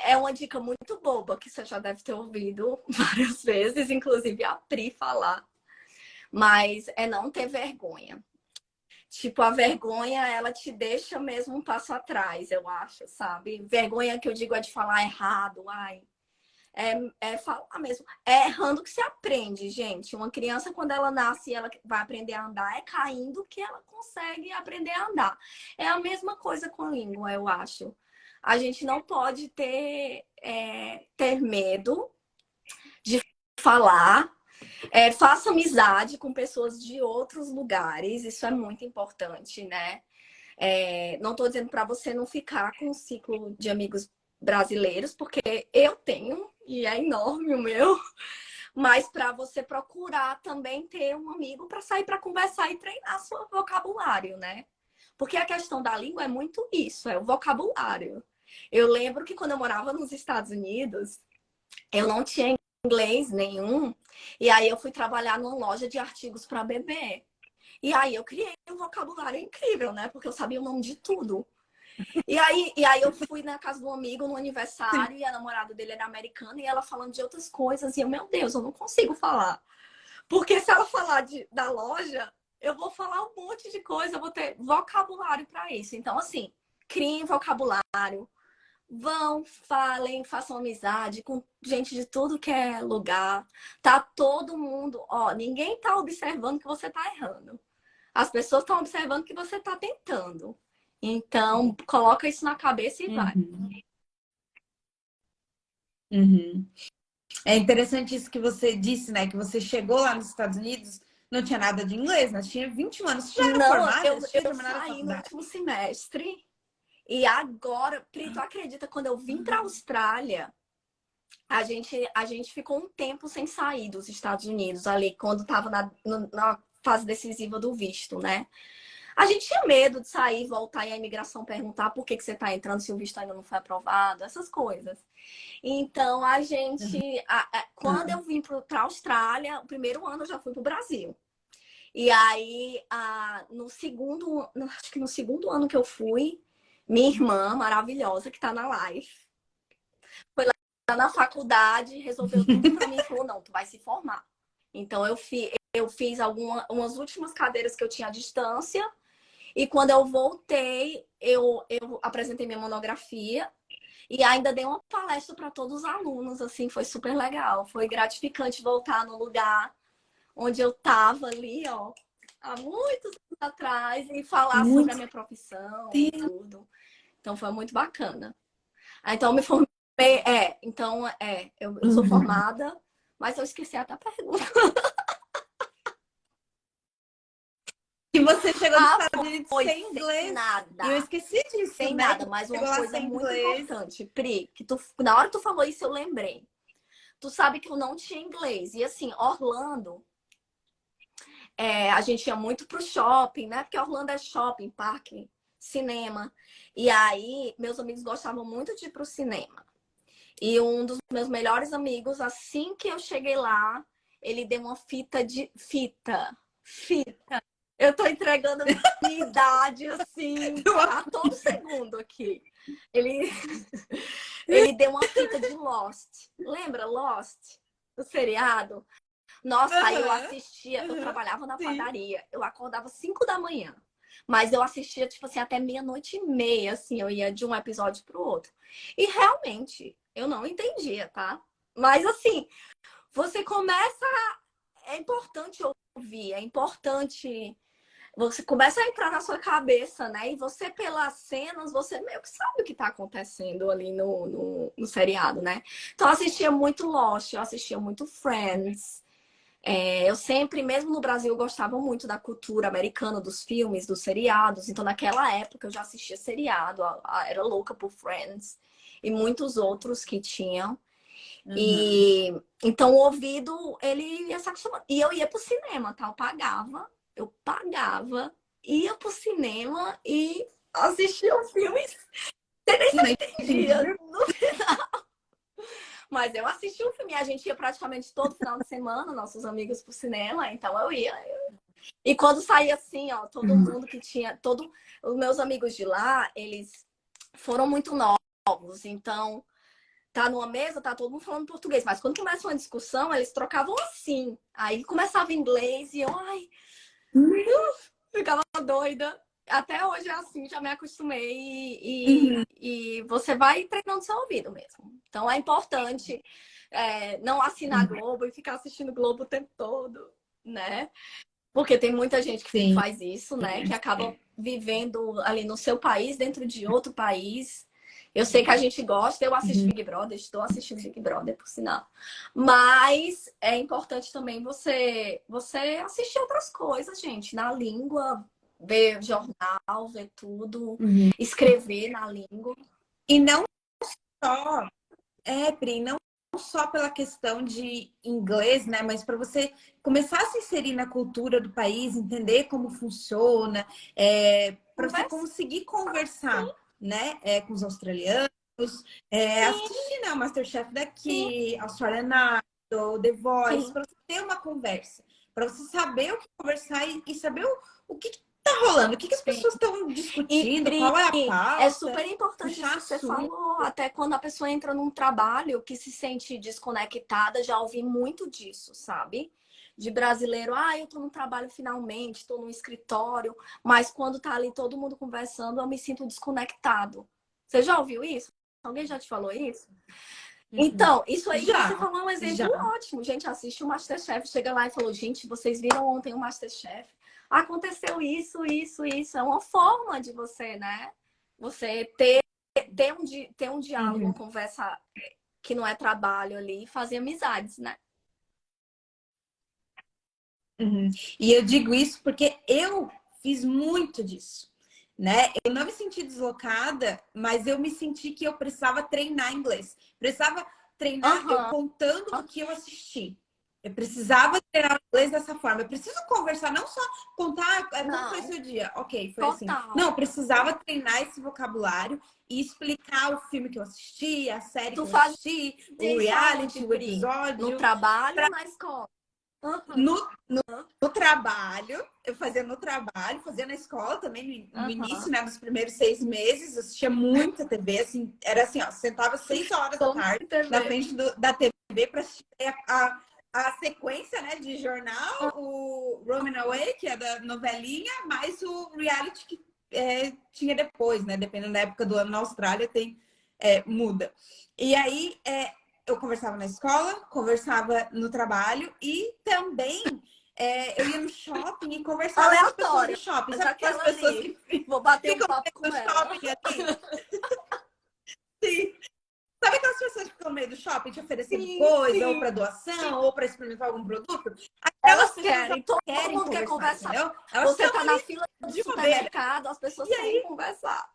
é uma dica muito boba que você já deve ter ouvido várias vezes, inclusive a Pri falar. Mas é não ter vergonha. Tipo, a vergonha, ela te deixa mesmo um passo atrás, eu acho, sabe? Vergonha que eu digo é de falar errado, ai. É falar mesmo. É errando que se aprende, gente. Uma criança, quando ela nasce, ela vai aprender a andar, é caindo que ela consegue aprender a andar. É a mesma coisa com a língua, eu acho. A gente não pode ter medo de falar. Faça amizade com pessoas de outros lugares, isso é muito importante, né? Não estou dizendo para você não ficar com um ciclo de amigos brasileiros, porque eu tenho, e é enorme o meu, mas para você procurar também ter um amigo para sair para conversar e treinar seu vocabulário, né? Porque a questão da língua é muito isso, é o vocabulário. Eu lembro que quando eu morava nos Estados Unidos, eu não tinha inglês nenhum, e aí eu fui trabalhar numa loja de artigos para bebê. E aí eu criei um vocabulário incrível, né? Porque eu sabia o nome de tudo. E aí eu fui na casa de um amigo no aniversário e a namorada dele era americana e ela falando de outras coisas. E eu, meu Deus, eu não consigo falar. Porque se ela falar da loja, eu vou falar um monte de coisa, eu vou ter vocabulário para isso. Então, assim, criem vocabulário. Vão, falem, façam amizade com gente de tudo que é lugar. Tá todo mundo, ó, ninguém tá observando que você tá errando. As pessoas estão observando que você está tentando. Então, coloca isso na cabeça e vai. Uhum, uhum. É interessante isso que você disse, né? Que você chegou lá nos Estados Unidos, não tinha nada de inglês, né? Tinha 21 anos. Você já era Não, formada? Você tinha eu terminado a saí no faculdade? último semestre e agora, Pri, tu acredita, quando eu vim para a Austrália, a gente ficou um tempo sem sair dos Estados Unidos ali, quando estava na fase decisiva do visto, né? A gente tinha medo de sair, voltar e a imigração perguntar por que você está entrando se o visto ainda não foi aprovado, essas coisas. Então, quando eu vim para a Austrália, o primeiro ano eu já fui para o Brasil. E aí, acho que no segundo ano que eu fui, minha irmã maravilhosa, que está na live, foi lá na faculdade, resolveu tudo para mim e falou: não, tu vai se formar. Então, eu fiz umas últimas cadeiras que eu tinha à distância. E quando eu voltei, eu apresentei minha monografia e ainda dei uma palestra para todos os alunos, assim, foi super legal. Foi gratificante voltar no lugar onde eu estava ali, ó, há muitos anos atrás e falar sobre a Muito minha profissão e tempo. tudo. Então foi muito bacana. Então eu me formei, eu sou Uhum. formada, mas eu esqueci até a pergunta. que você chegou nos Ah, Estados Unidos foi sem sem inglês. E eu nada. esqueci disso, Sem né? nada, Que mas você uma chegou lá coisa sem muito inglês. importante, Pri, que na hora que tu falou isso, eu lembrei. Tu sabe que eu não tinha inglês. E assim, Orlando, a gente ia muito pro shopping, né? Porque Orlando é shopping, parque, cinema. E aí, meus amigos gostavam muito de ir pro cinema. E um dos meus melhores amigos, assim que eu cheguei lá, ele deu uma fita. Eu tô entregando minha idade, assim, a todo segundo aqui. Ele, ele deu uma fita de Lost. Lembra Lost? O seriado? Nossa, aí eu Aham, assistia, eu aham, trabalhava na sim. padaria, eu acordava 5 da manhã. Mas eu assistia, tipo assim, até meia-noite e meia, assim, eu ia de um episódio pro outro. E realmente, eu não entendia, tá? Mas assim, você começa. É importante ouvir, é importante. Você começa a entrar na sua cabeça, né? E você, pelas cenas, você meio que sabe o que tá acontecendo ali no seriado, né? Então, eu assistia muito Lost, eu assistia muito Friends. Eu sempre, mesmo no Brasil, eu gostava muito da cultura americana, dos filmes, dos seriados. Então, naquela época, eu já assistia seriado, era louca por Friends e muitos outros que tinham. Uhum. E então o ouvido, ele ia se acostumando. E eu ia pro cinema, tá? Eu pagava, ia pro cinema e assistia o filme. Você nem Não entendia. entendi. Mas eu assistia o filme. A gente ia praticamente todo final de semana, nossos amigos pro cinema, então eu ia. E quando saía assim, ó, todo mundo que tinha, todos os meus amigos de lá, eles foram muito novos, então tá numa mesa, tá todo mundo falando português, mas quando começa uma discussão, eles trocavam assim. Aí começava em inglês e eu, ai, ficava doida. Até hoje é assim, já me acostumei Uhum. e você vai treinando seu ouvido mesmo. Então é importante não assinar Globo e ficar assistindo Globo o tempo todo, né? Porque tem muita gente que Sim. faz isso, né? Que acaba vivendo ali no seu país, dentro de outro país. Eu sei que a gente gosta, eu assisto Uhum. Big Brother, estou assistindo Big Brother, por sinal. Mas é importante também você assistir outras coisas, gente, na língua, ver jornal, ver tudo, Uhum. escrever na língua. E não só, Pri, não só pela questão de inglês, né? Mas para você começar a se inserir na cultura do país, entender como funciona, para você Conversa, conseguir sim, conversar, né? Com os australianos, sim, assistir, né, o MasterChef sim, daqui, Australian Idol, The Voice, sim. para você ter uma conversa, para você saber o que conversar e saber o que tá rolando, o que as Sim. pessoas estão E, discutindo, Pri, qual é a é pauta, super importante puxar isso que você assunto. falou. Até quando a pessoa entra num trabalho que se sente desconectada, já ouvi muito disso, sabe? De brasileiro, eu tô no trabalho finalmente, tô no escritório, mas quando tá ali todo mundo conversando, eu me sinto desconectado. Você já ouviu isso? Alguém já te falou isso? Uhum. Então, isso aí que você Já, falou é um exemplo já. ótimo. Gente, assiste o MasterChef, chega lá e falou, gente, vocês viram ontem o MasterChef? Aconteceu isso, isso, isso. É uma forma de você, né? Você ter um diálogo, uma Uhum. conversa que não é trabalho ali, e fazer amizades, né? Uhum. E eu digo isso porque eu fiz muito disso, né? Eu não me senti deslocada, mas eu me senti que eu precisava treinar inglês. Precisava treinar eu Aham. contando o que eu assisti. Eu precisava treinar o inglês dessa forma. Eu preciso conversar, não só contar como foi Não, seu dia. Ok, foi assim. Não, total. eu precisava treinar esse vocabulário e explicar o filme que eu assisti, a série Tu que eu faz assisti, o isso aonde, reality, o Pri? No episódio. trabalho ou na escola? Aham. No, no trabalho, eu fazia no trabalho, fazia na escola também, no início, Aham. né, dos primeiros 6 meses, eu assistia muita TV, assim, era assim, ó, sentava 6 horas da Como tarde na TV. frente da TV para assistir a sequência, né, de jornal, o Roman Away, que é da novelinha, mais o reality que tinha depois, né, dependendo da época do ano na Austrália, muda. E aí, eu conversava na escola, conversava no trabalho e também eu ia no shopping e conversava com as pessoas do Aleatória. shopping. Mas Sabe aquelas aquela pessoas ali. que Vou bater um ficam papo no com meio do ela. shopping ali? Sim. Sabe aquelas pessoas que ficam no meio do shopping te oferecendo Sim, coisa, ou sim. para doação, ou para experimentar algum produto? Elas pessoas já querem, todo querem mundo quer conversar, conversar. entendeu? Elas Você estão tá na ali fila do de bobeira. supermercado, as pessoas E querem aí, conversar.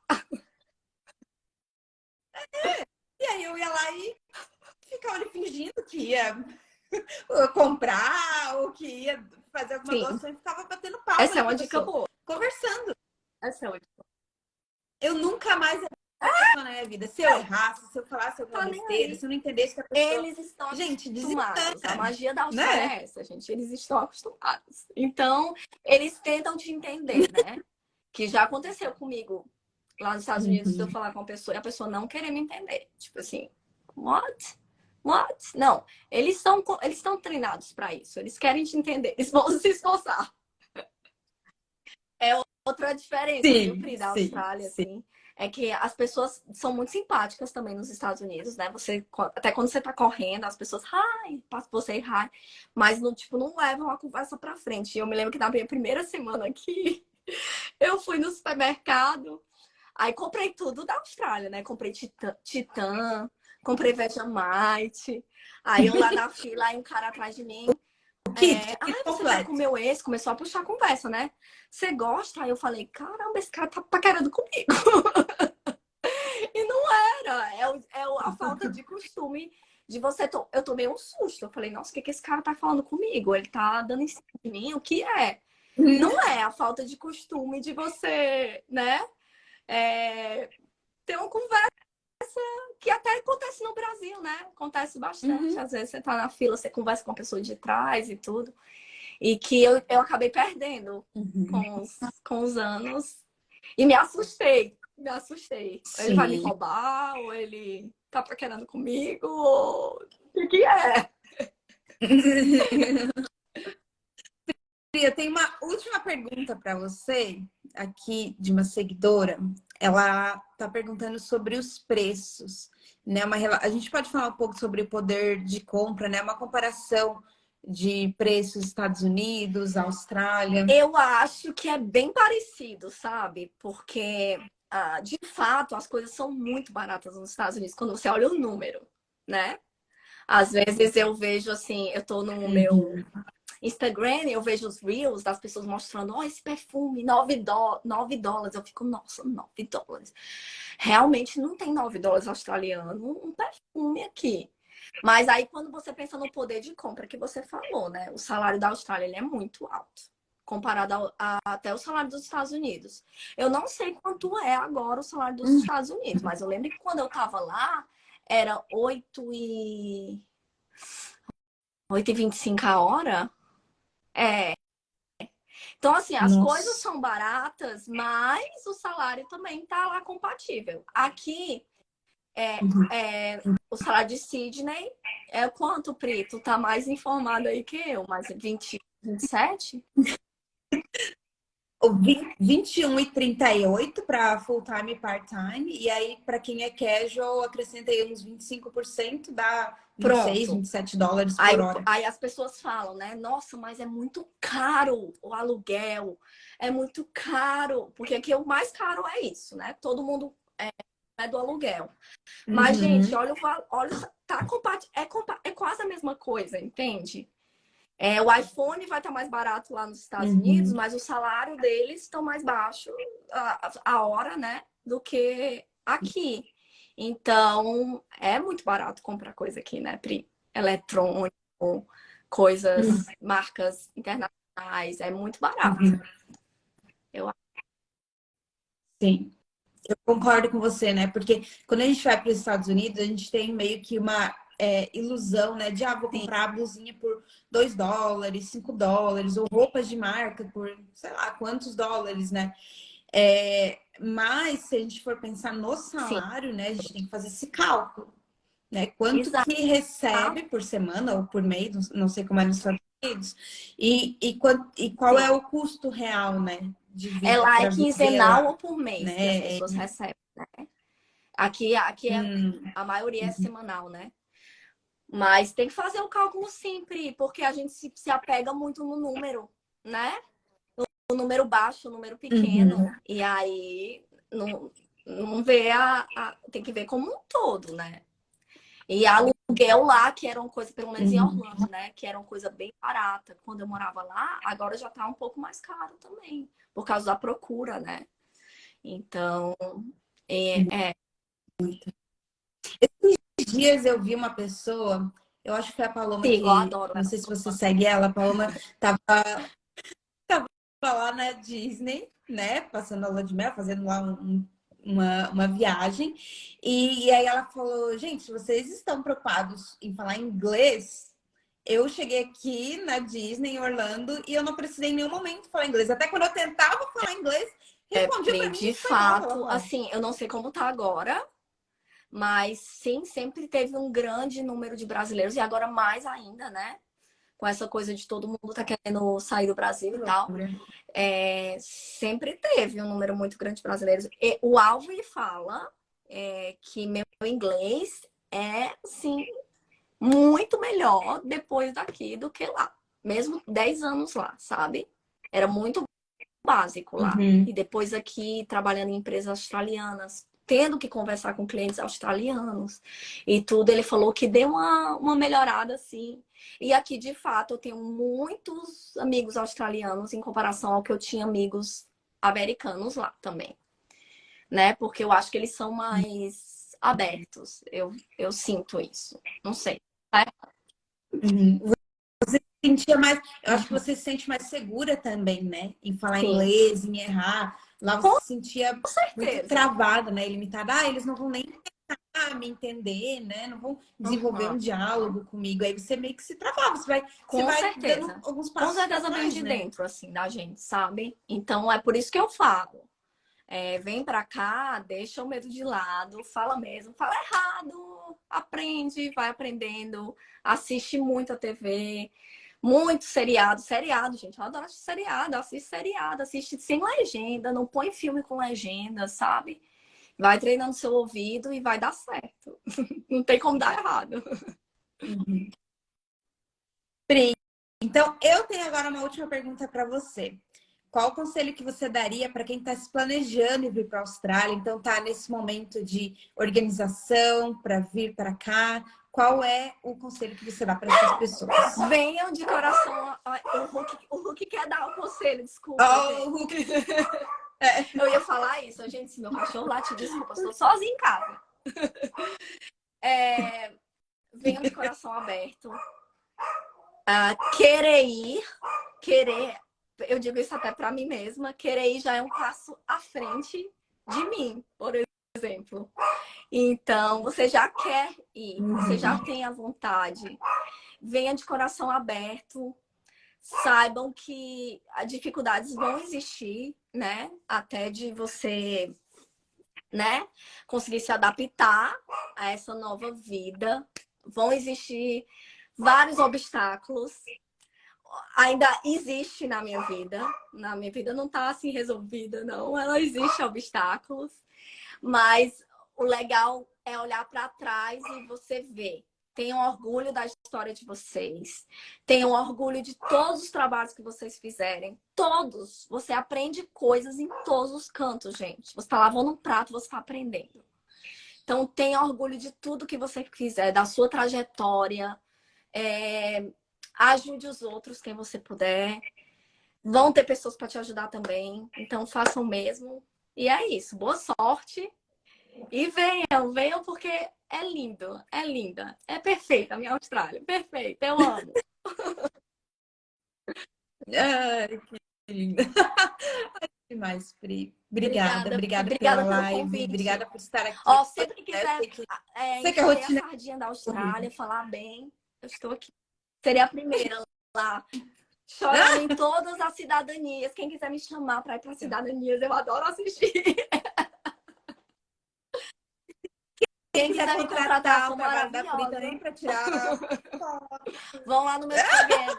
eu ia lá e ficava ali fingindo que ia comprar ou que ia fazer alguma Sim, doação e ficava batendo palma essa é ali com uma a dica pessoa, boa. conversando. Essa é uma dica. Eu nunca mais ia fazer isso na minha vida. Se eu errasse, se eu falasse alguma Tá nem besteira, aí. se eu não entendesse que a pessoa. Eles estão Gente, acostumados. A desengana, magia da Austrália né? é essa, gente. Eles estão acostumados. Então, eles tentam te entender, né? Que já aconteceu comigo lá nos Estados Unidos, se eu Uhum. falar com uma pessoa e a pessoa não querer me entender. Tipo assim, what? What? Não, eles estão treinados para isso. Eles querem te entender. Eles vão se esforçar. É outra diferença, viu, Sim, Pri, da sim, Austrália, sim. assim. É que as pessoas são muito simpáticas também nos Estados Unidos, né? Você, até quando você tá correndo, as pessoas, hi, passa por você, hi. Mas, não, tipo, não levam a conversa pra frente. E eu me lembro que na minha primeira semana aqui, eu fui no supermercado, aí comprei tudo da Austrália, né? Comprei Titã, comprei Vegemite. Aí eu lá na fila, aí um cara atrás de mim. O kit Você veio com o completo. meu ex, começou a puxar a conversa, né? Você gosta? Aí eu falei, caramba, esse cara tá paquerando comigo. E não era. A falta de costume de você. Eu tomei um susto. Eu falei, nossa, o que que esse cara tá falando comigo? Ele tá dando em cima de mim? O que é? Não é a falta de costume de você, né? É, ter uma conversa que até acontece no Brasil, né? Acontece bastante. Uhum. Às vezes você tá na fila, você conversa com a pessoa de trás e tudo. E que eu acabei perdendo Uhum. com os anos. E me assustei. Me assustei. Ele vai me Sim. roubar? Ou ele tá paquerando comigo? Ou... O que é? Eu tenho uma última pergunta para você, aqui de uma seguidora. Ela está perguntando sobre os preços, né? A gente pode falar um pouco sobre o poder de compra, né? Uma comparação de preços Estados Unidos, Austrália. Eu acho que é bem parecido, sabe? Porque, de fato, as coisas são muito baratas nos Estados Unidos quando você olha o número, né? Às vezes eu vejo assim, eu tô no meu Uhum. Instagram, eu vejo os reels das pessoas mostrando, ó, esse perfume, $9. Eu fico, nossa, $9. Realmente não tem $9 australiano um perfume aqui. Mas aí quando você pensa no poder de compra que você falou, né? O salário da Austrália ele é muito alto. Comparado até o salário dos Estados Unidos. Eu não sei quanto é agora o salário dos Uhum. Estados Unidos, mas eu lembro que quando eu tava lá, era 8,25 a hora. É, então, assim, as coisas Nossa. são baratas, mas o salário também tá lá compatível. Aqui, Uhum. o salário de Sydney é quanto, Pri? Tu tá mais informado aí que eu, mas 20, 27? O 21,38 para full-time e part-time. E aí, para quem é casual, acrescentei uns 25%, dá 26, Pronto. US$ 27 Aí, por hora. aí as pessoas falam, né? Nossa, mas é muito caro o aluguel. É muito caro. Porque aqui o mais caro é isso, né? Todo mundo é do aluguel. Mas, gente, Uhum. olha, tá é quase a mesma coisa, entende? O iPhone vai estar mais barato lá nos Estados Unidos, Uhum. mas o salário deles estão mais baixo a hora, né? Do que aqui. Então, é muito barato comprar coisa aqui, né, Pri? Eletrônico, coisas, marcas internacionais, é muito barato. Uhum. Eu Sim, eu concordo com você, né? Porque quando a gente vai para os Estados Unidos, a gente tem meio que uma ilusão, né? De, vou assim, comprar a blusinha por US$ 2, US$ 5, ou roupas de marca por, sei lá, quantos dólares, né? Mas se a gente for pensar no sim, salário, né? A gente tem que fazer esse cálculo, né? Quanto exato. que recebe por semana ou por mês, não sei como é nos Estados Unidos, e qual é Sim. o custo real, né? De vida Ela é para viver quinzenal lá, ou por mês que as né? pessoas recebem, né? Aqui Hum, a maioria é semanal, né? Mas tem que fazer o cálculo sempre, porque a gente se apega muito no número, né? O número baixo, o número pequeno. uhum. E aí não vê tem que ver como um todo, né? E aluguel lá, que era uma coisa, pelo menos em Uhum. Orlando, né? Que era uma coisa bem barata quando eu morava lá, agora já tá um pouco mais caro também, por causa da procura, né? Então, é, Esses dias eu vi uma pessoa, eu acho que foi a Paloma sigo, eu que, adoro não ela. sei se você segue ela, a Paloma tava lá na Disney, né? Passando a lua de mel, fazendo lá uma viagem. E aí ela falou: gente, se vocês estão preocupados em falar inglês, eu cheguei aqui na Disney, em Orlando, e eu não precisei em nenhum momento falar inglês. Até quando eu tentava falar inglês, respondia Pri, para mim em de espanhol. Ela fato, falou. assim, eu não sei como tá agora, mas sim, sempre teve um grande número de brasileiros, e agora mais ainda, né? Com essa coisa de todo mundo tá querendo sair do Brasil Que e tal. loucura. Sempre teve um número muito grande de brasileiros. E o Alvin fala que meu inglês é, assim, muito melhor depois daqui do que lá. Mesmo 10 anos lá, sabe? Era muito básico lá. Uhum. E depois aqui, trabalhando em empresas australianas, tendo que conversar com clientes australianos e tudo, ele falou que deu uma melhorada, assim. E aqui, de fato, eu tenho muitos amigos australianos em comparação ao que eu tinha amigos americanos lá também, né? Porque eu acho que eles são mais abertos. Eu sinto isso. Não sei. Tá? Uhum. Sentia mais, eu acho que Uhum. você se sente mais segura também, né? Em falar Sim, inglês, em errar. Lá você com se sentia muito certeza. travada, né? Limitada. Ah, eles não vão nem tentar me entender, né? Não vão desenvolver um Uhum. diálogo comigo. Aí você meio que se travava, você Com vai dando certeza. alguns Com passos para certeza vem trás, de né? dentro, assim, da gente, sabe? Então é por isso que eu falo. Vem pra cá, deixa o medo de lado, fala mesmo, fala errado, aprende, vai aprendendo, assiste muito a TV, muito seriado. Seriado, gente, eu adoro assistir seriado, assiste sem legenda, não põe filme com legenda, sabe? Vai treinando seu ouvido e vai dar certo. Não tem como dar errado. Uhum. Pri, então eu tenho agora uma última pergunta para você. Qual o conselho que você daria para quem está se planejando em vir para a Austrália? Então, está nesse momento de organização para vir para cá. Qual é o conselho que você dá para essas pessoas? Venham de coração. O Hulk quer dar o conselho, desculpa, Oh, gente. Hulk. É. Eu ia falar isso, gente, se meu cachorro late, desculpa, estou sozinha em casa. É, venham de coração aberto. Querer ir, querer, eu digo isso até para mim mesma, querer ir já é um passo à frente de mim, por exemplo. Então, você já quer ir, você já tem a vontade. Venha de coração aberto. Saibam que as dificuldades vão existir, né? Até de você, né, conseguir se adaptar a essa nova vida. Vão existir vários obstáculos. Ainda existe na minha vida. Na minha vida não tá assim resolvida, não. Ela existe obstáculos, mas o legal é olhar para trás e você ver. Tenham orgulho da história de vocês. Tenham orgulho de todos os trabalhos que vocês fizerem. Todos. Você aprende coisas em todos os cantos, gente. Você está lavando um prato, você está aprendendo. Então, tenha orgulho de tudo que você fizer, da sua trajetória. Ajude os outros, quem você puder. Vão ter pessoas para te ajudar também. Então, façam o mesmo. E é isso. Boa sorte. E venham porque é lindo, é linda, é perfeita a minha Austrália, perfeita, eu amo. Ai, que linda. Demais, Pri. Obrigada, Obrigada, obrigada pela obrigada pelo live, convite. obrigada por estar aqui. Ó, sempre que Eu quiser sei que a encher a rotina sardinha da é corrida. Austrália, falar bem, eu estou aqui. Seria a primeira lá, chorando Ah! em todas as cidadanias. Quem quiser me chamar para ir para cidadanias, eu adoro assistir. Quem Quem quiser quiser me contratar, contratar o sou trabalho da Pri maravilhosa. também para tirar foto. Vão lá no meu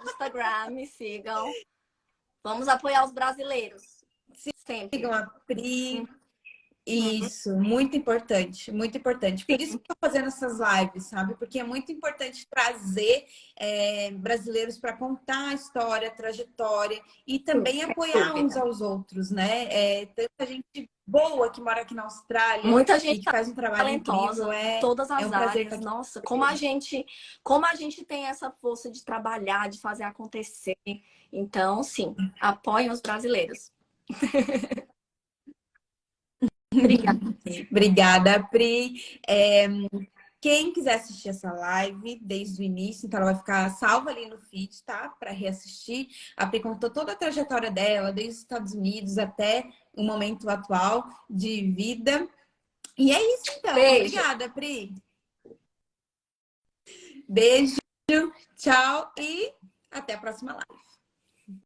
Instagram, me sigam. Vamos apoiar os brasileiros. Sigam Sempre. a Pri. Isso, muito importante, muito importante. Por isso Sim, que eu tô fazendo essas lives, sabe? Porque é muito importante trazer brasileiros para contar a história, a trajetória e sim, também sem apoiar uns dúvida. aos outros, né? Tanta gente boa que mora aqui na Austrália Muita e gente que faz um trabalho incrível. talentosa em todas É as um prazer áreas. estar aqui Nossa, com você. como a gente tem essa força de trabalhar, de fazer acontecer. Então, sim, apoiem os brasileiros. Obrigada. Obrigada, Pri. Quem quiser assistir essa live desde o início, então ela vai ficar salva ali no feed, tá? Para reassistir. A Pri contou toda a trajetória dela, desde os Estados Unidos até o momento atual de vida. E é isso, então. Beijo. Obrigada, Pri. Beijo, tchau e até a próxima live.